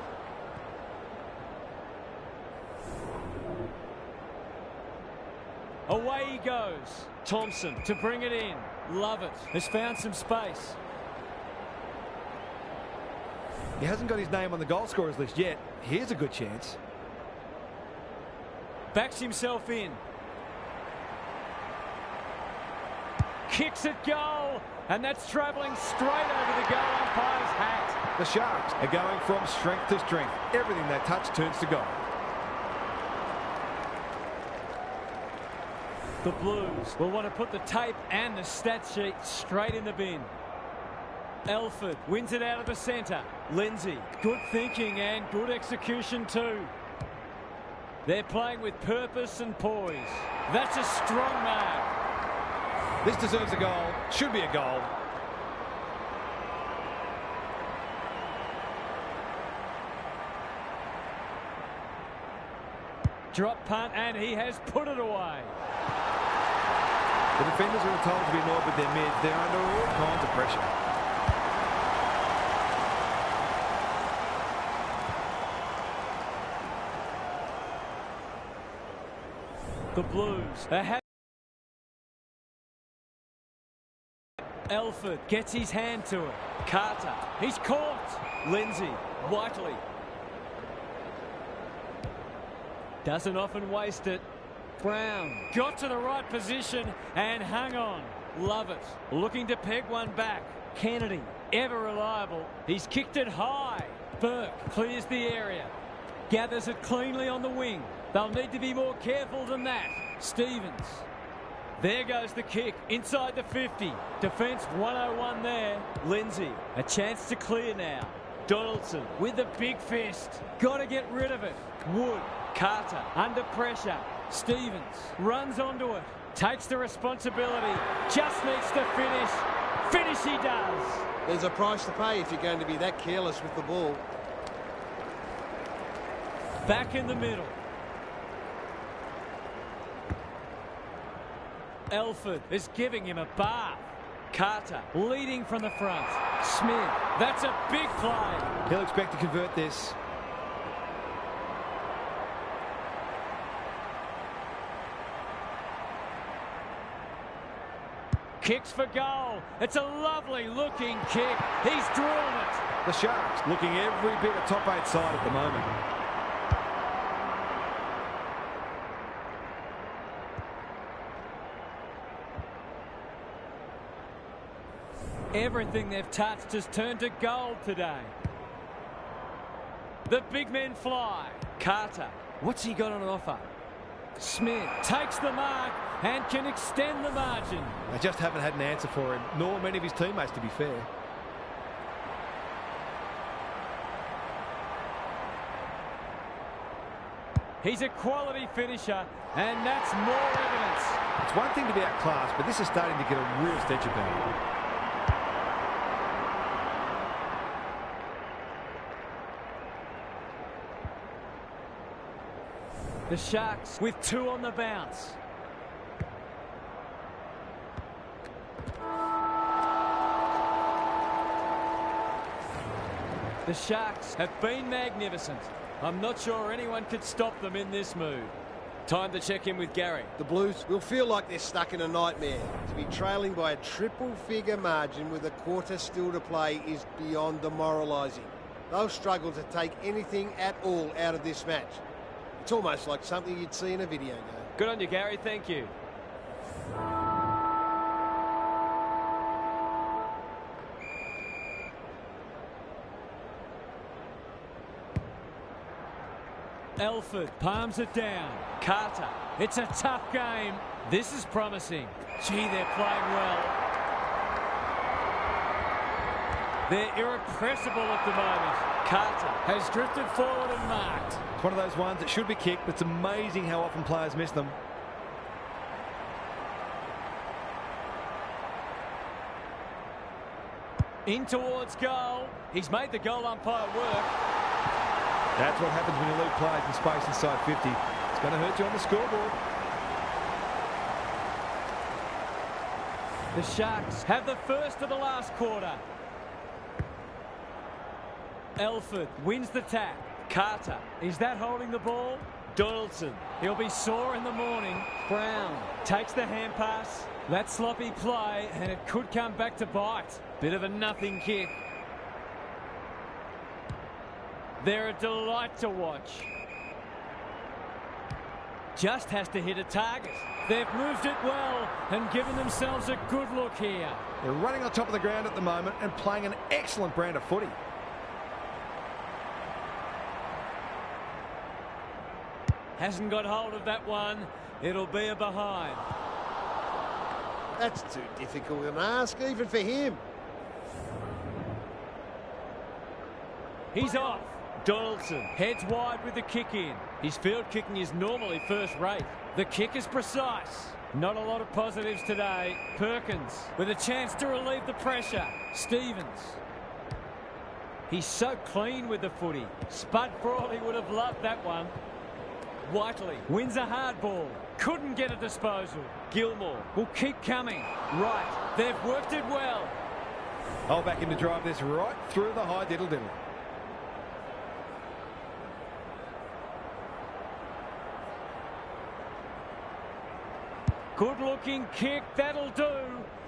Away he goes. Thompson to bring it in. Lovett has found some space. He hasn't got his name on the goal scorers list yet. Here's a good chance. Backs himself in. Kicks it goal. And that's travelling straight over the goal umpire's hat. The Sharks are going from strength to strength. Everything they touch turns to goal. The Blues will want to put the tape and the stat sheet straight in the bin. Elford wins it out of the centre. Lindsay, good thinking and good execution too. They're playing with purpose and poise. That's a strong mark. This deserves a goal. Should be a goal. Drop punt, and he has put it away. The defenders are told to be annoyed with their mids. They're under all kinds of pressure. The Blues are Elford gets his hand to it. Carter, he's caught. Lindsay, Whiteley. Doesn't often waste it. Brown got to the right position and hung on. Love it. Looking to peg one back. Kennedy, ever reliable. He's kicked it high. Burke clears the area. Gathers it cleanly on the wing. They'll need to be more careful than that. Stevens. There goes the kick inside the 50. Defence 101 there. Lindsay, a chance to clear now. Donaldson with the big fist. Got to get rid of it. Wood, Carter under pressure. Stevens runs onto it. Takes the responsibility. Just needs to finish. Finish he does. There's a price to pay if you're going to be that careless with the ball. Back in the middle. Elford is giving him a bath. Carter leading from the front. Smith, that's a big play. He'll expect to convert this. Kicks for goal. It's a lovely looking kick. He's drawn it. The Sharks looking every bit a top 8 side at the moment. Everything they've touched has turned to gold today. The big men fly. Carter, what's he got on offer? Smith takes the mark and can extend the margin. They just haven't had an answer for him, nor many of his teammates, to be fair. He's a quality finisher, and that's more evidence. It's one thing to be outclassed, but this is starting to get a real stench about it. The Sharks with 2 on the bounce. The Sharks have been magnificent. I'm not sure anyone could stop them in this mood. Time to check in with Gary. The Blues will feel like they're stuck in a nightmare. To be trailing by a triple-figure margin with a quarter still to play is beyond demoralising. They'll struggle to take anything at all out of this match. It's almost like something you'd see in a video game. Good on you, Gary. Thank you. Elford palms it down. Carter. It's a tough game. This is promising. Gee, they're playing well. They're irrepressible at the moment. Carter has drifted forward and marked. It's one of those ones that should be kicked, but it's amazing how often players miss them. In towards goal. He's made the goal umpire work. That's what happens when you leave players in space inside 50. It's going to hurt you on the scoreboard. The Sharks have the first of the last quarter. Elford wins the tap. Carter, is that holding the ball? Donaldson, he'll be sore in the morning. Brown takes the hand pass. That sloppy play, and it could come back to bite. Bit of a nothing kick. They're a delight to watch. Just has to hit a target. They've moved it well and given themselves a good look here. They're running on top of the ground at the moment and playing an excellent brand of footy. Hasn't got hold of that one. It'll be a behind. That's too difficult an ask, even for him. He's off. Donaldson heads wide with the kick in. His field kicking is normally first rate. The kick is precise. Not a lot of positives today. Perkins with a chance to relieve the pressure. Stevens. He's so clean with the footy. Spud Frawley would have loved that one. Whiteley wins a hard ball. Couldn't get a disposal. Gilmore will keep coming. Right. They've worked it well. I'll back him to drive this right through the high diddle-diddle. Good-looking kick, that'll do.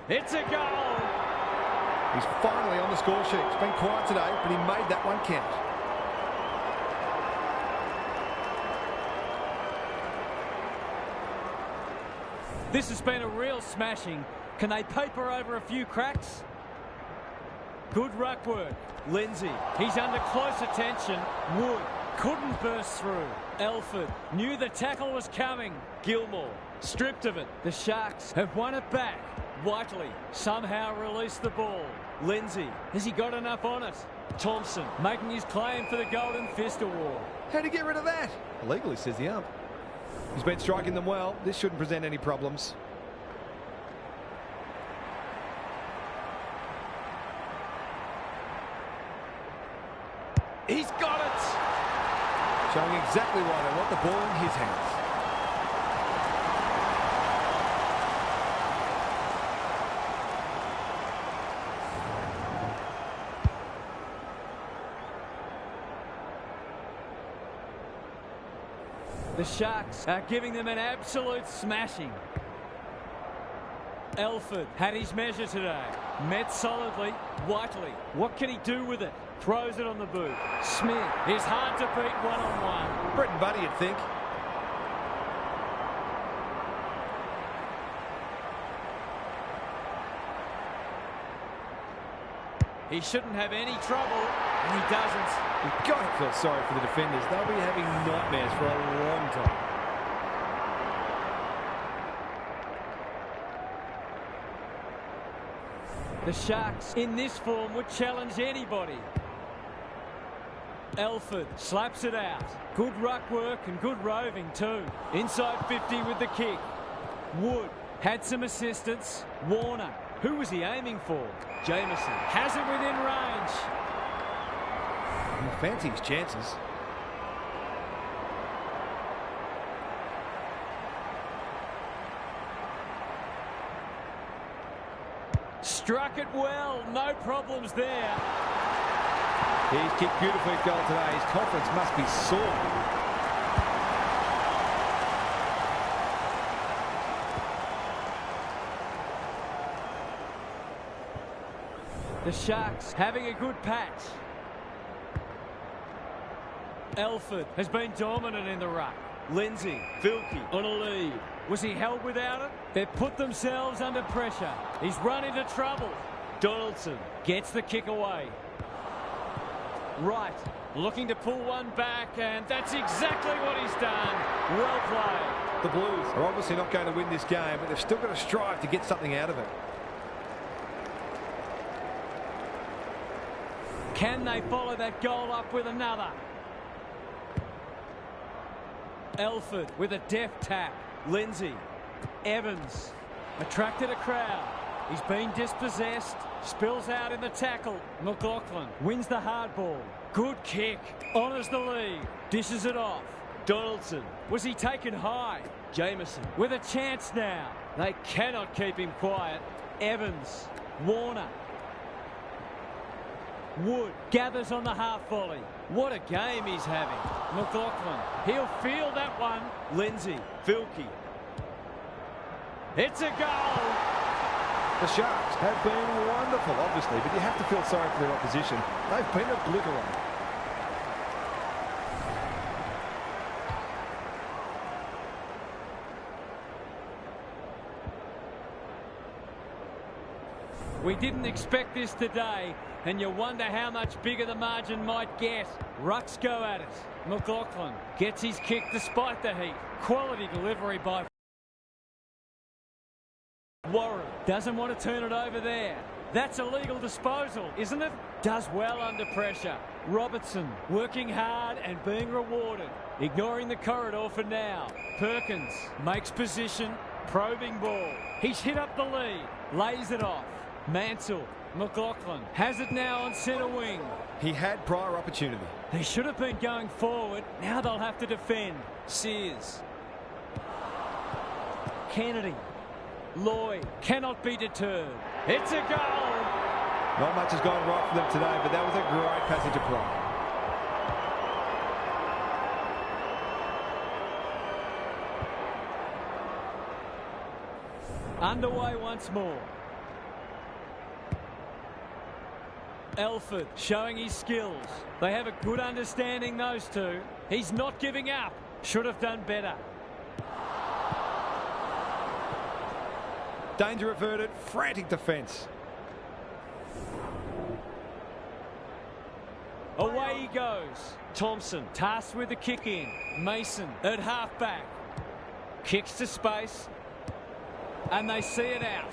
It's a goal. He's finally on the score sheet. It's been quiet today, but he made that one count. This has been a real smashing. Can they paper over a few cracks? Good ruck work. Lindsay, he's under close attention. Wood couldn't burst through. Elford knew the tackle was coming. Gilmore stripped of it. The Sharks have won it back. Whiteley somehow released the ball. Lindsay, has he got enough on it? Thompson making his claim for the Golden Fist Award. How'd he get rid of that? Illegally, says the ump. He's been striking them well. This shouldn't present any problems. He's got it! Showing exactly why they want the ball in his hands. The Sharks are giving them an absolute smashing. Elford had his measure today. Met solidly. Whiteley, what can he do with it? Throws it on the boot. Smith is hard to beat one-on-one. Brett and Buddy, you'd think. He shouldn't have any trouble, and he doesn't. You've got to feel sorry for the defenders. They'll be having nightmares for a long time. The Sharks, in this form, would challenge anybody. Elford slaps it out. Good ruck work and good roving too. Inside 50 with the kick. Wood had some assistance. Warner, who was he aiming for? Jameson has it within range. He'll fancy his chances. Struck it well, no problems there. He's kicked beautifully at goal today. His confidence must be sore. The Sharks having a good patch. Elford has been dominant in the ruck. Lindsay, Vilke on a lead. Was he held without it? They've put themselves under pressure. He's run into trouble. Donaldson gets the kick away. Wright looking to pull one back, and that's exactly what he's done. Well played. The Blues are obviously not going to win this game, but they've still got to strive to get something out of it. Can they follow that goal up with another? Elford with a deft tap. Lindsay. Evans attracted a crowd. He's been dispossessed. Spills out in the tackle. McLaughlin wins the hard ball. Good kick. Honours the lead. Dishes it off. Donaldson. Was he taken high? Jameson with a chance now. They cannot keep him quiet. Evans. Warner. Wood gathers on the half volley. What a game he's having. McLaughlin. He'll feel that one. Lindsay. Vilke. It's a goal. The Sharks have been wonderful, obviously, but you have to feel sorry for their opposition. They've been obliterated. We didn't expect this today, and you wonder how much bigger the margin might get. Rucks go at it. McLaughlin gets his kick despite the heat. Quality delivery by Warren. Doesn't want to turn it over there. That's a legal disposal, isn't it? Does well under pressure. Robertson working hard and being rewarded. Ignoring the corridor for now. Perkins makes position. Probing ball. He's hit up the lead. Lays it off. Mansell. McLaughlin has it now on centre wing. He had prior opportunity. They should have been going forward. Now they'll have to defend. Sears. Kennedy. Lloyd cannot be deterred. It's a goal. Not much has gone right for them today, but that was a great passage of play. Underway once more. Elford showing his skills. They have a good understanding, those two. He's not giving up. Should have done better. Danger averted. Frantic defence. Away he goes. Thompson tasked with the kick in. Mason at half-back. Kicks to space. And they see it out.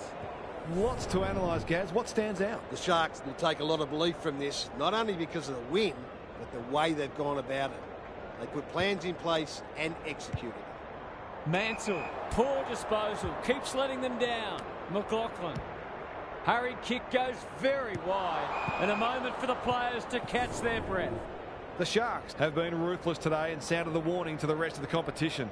Lots to analyse, Gaz. What stands out? The Sharks will take a lot of belief from this, not only because of the win, but the way they've gone about it. They put plans in place and executed them. Mansell, poor disposal, keeps letting them down. McLaughlin. Hurried kick goes very wide, and a moment for the players to catch their breath. The Sharks have been ruthless today and sounded the warning to the rest of the competition.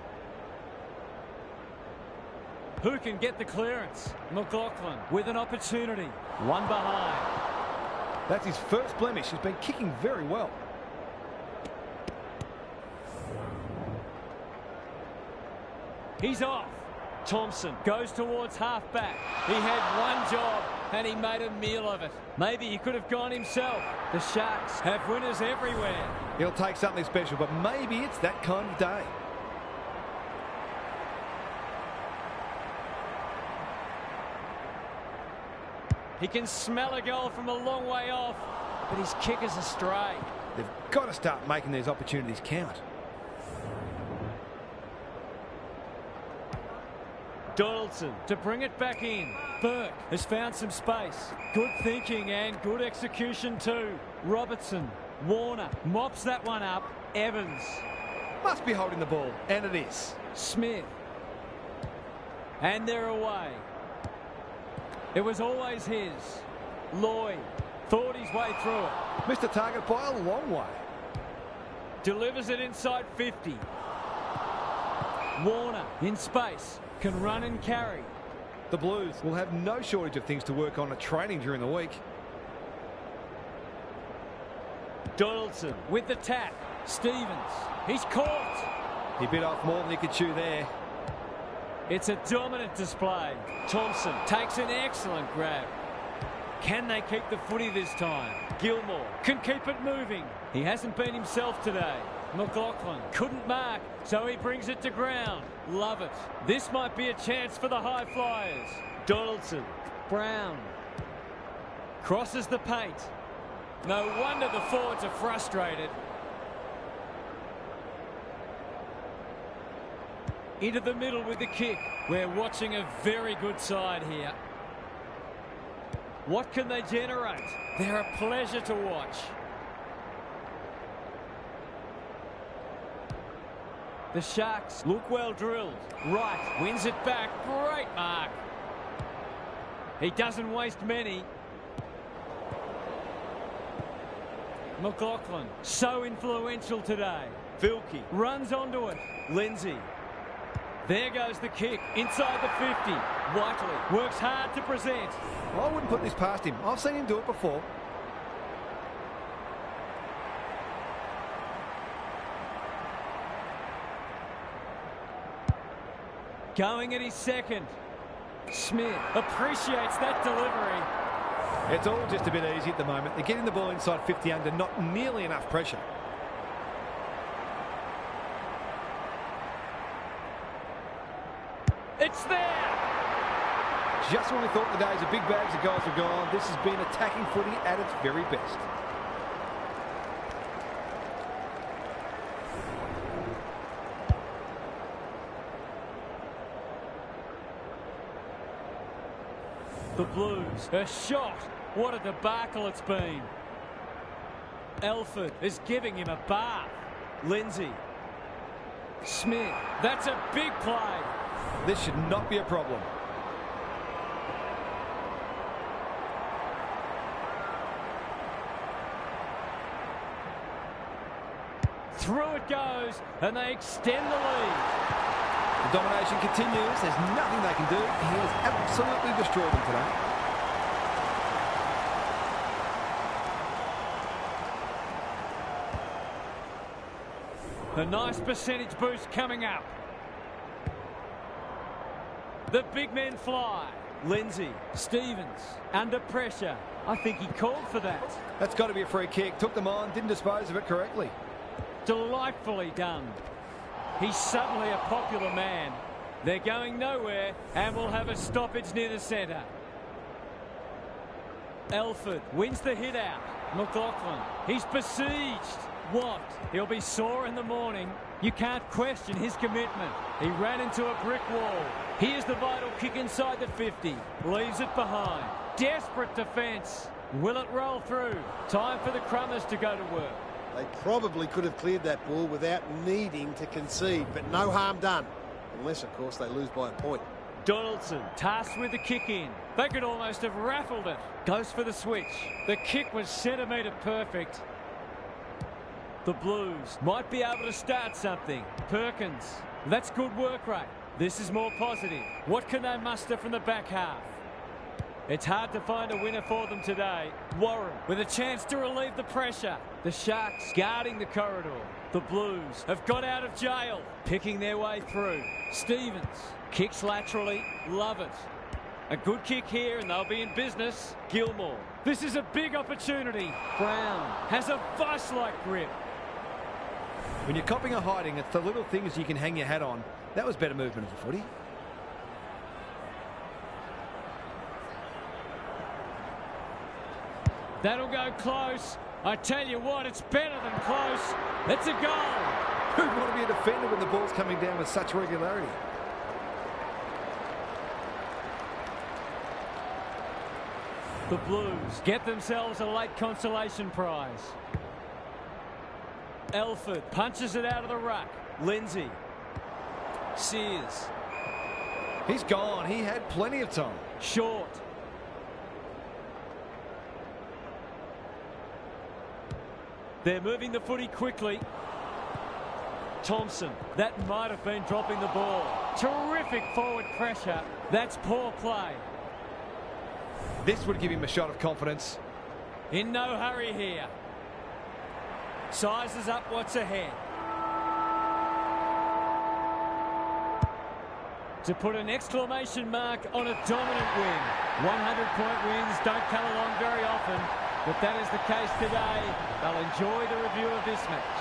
Who can get the clearance? McLaughlin with an opportunity. One behind. That's his first blemish. He's been kicking very well. He's off. Thompson goes towards half-back. He had one job and he made a meal of it. Maybe he could have gone himself. The Sharks have winners everywhere. He'll take something special, but maybe it's that kind of day. He can smell a goal from a long way off, but his kick is astray. They've got to start making these opportunities count. Donaldson to bring it back in. Burke has found some space. Good thinking and good execution too. Robertson. Warner mops that one up. Evans. Must be holding the ball, and it is. Smith. And they're away. It was always his. Lloyd thought his way through it. Missed the target by a long way. Delivers it inside 50. Warner in space. Can run and carry. The Blues will have no shortage of things to work on at training during the week. Donaldson with the tap. Stevens. He's caught. He bit off more than he could chew there. It's a dominant display. Thompson takes an excellent grab. Can they keep the footy this time? Gilmore can keep it moving. He hasn't been himself today. McLaughlin couldn't mark, so he brings it to ground. Love it. This might be a chance for the high flyers. Donaldson. Brown. Crosses the paint. No wonder the forwards are frustrated. Into the middle with the kick. We're watching a very good side here. What can they generate? They're a pleasure to watch. The Sharks look well drilled. Wright wins it back. Great mark. He doesn't waste many. McLaughlin, so influential today. Vilke runs onto it. Lindsay. There goes the kick inside the 50. Whiteley works hard to present. I wouldn't put this past him. I've seen him do it before. Going at his second. Smith appreciates that delivery. It's all just a bit easy at the moment. They're getting the ball inside 50 under, not nearly enough pressure. It's there! Just when we thought the days of big bags of goals were gone, this has been attacking footy at its very best. The Blues, a shot. What a debacle it's been. Elford is giving him a bath. Lindsay. Smith, that's a big play. This should not be a problem. Through it goes, and they extend the lead. The domination continues. There's nothing they can do. He has absolutely destroyed them today. A nice percentage boost coming up. The big men fly. Lindsay, Stevens, under pressure. I think he called for that. That's got to be a free kick. Took them on, didn't dispose of it correctly. Delightfully done. He's suddenly a popular man. They're going nowhere and will have a stoppage near the centre. Elford wins the hit out. McLaughlin, he's besieged. What? He'll be sore in the morning. You can't question his commitment. He ran into a brick wall. Here's the vital kick inside the 50. Leaves it behind. Desperate defence. Will it roll through? Time for the Crummers to go to work. They probably could have cleared that ball without needing to concede, but no harm done. Unless, of course, they lose by a point. Donaldson tasked with the kick in. They could almost have raffled it. Goes for the switch. The kick was centimetre perfect. The Blues might be able to start something. Perkins. That's good work rate. This is more positive. What can they muster from the back half? It's hard to find a winner for them today. Warren with a chance to relieve the pressure. The Sharks guarding the corridor. The Blues have got out of jail, picking their way through. Stevens kicks laterally. Love it. A good kick here and they'll be in business. Gilmore. This is a big opportunity. Brown has a vice-like grip. When you're copping a hiding, it's the little things you can hang your hat on. That was better movement of the footy. That'll go close. I tell you what, it's better than close. It's a goal. Who'd want to be a defender when the ball's coming down with such regularity? The Blues get themselves a late consolation prize. Elford punches it out of the ruck. Lindsay. Sears. He's gone. He had plenty of time. Short. They're moving the footy quickly. Thompson. That might have been dropping the ball. Terrific forward pressure. That's poor play. This would give him a shot of confidence. In no hurry here. Sizes up what's ahead. to put an exclamation mark on a dominant win. 100-point wins don't come along very often, but that is the case today. They'll enjoy the review of this match.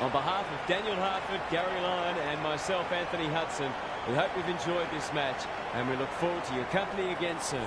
On behalf of Daniel Harford, Gary Lyon and myself, Anthony Hudson, we hope you've enjoyed this match and we look forward to your company again soon.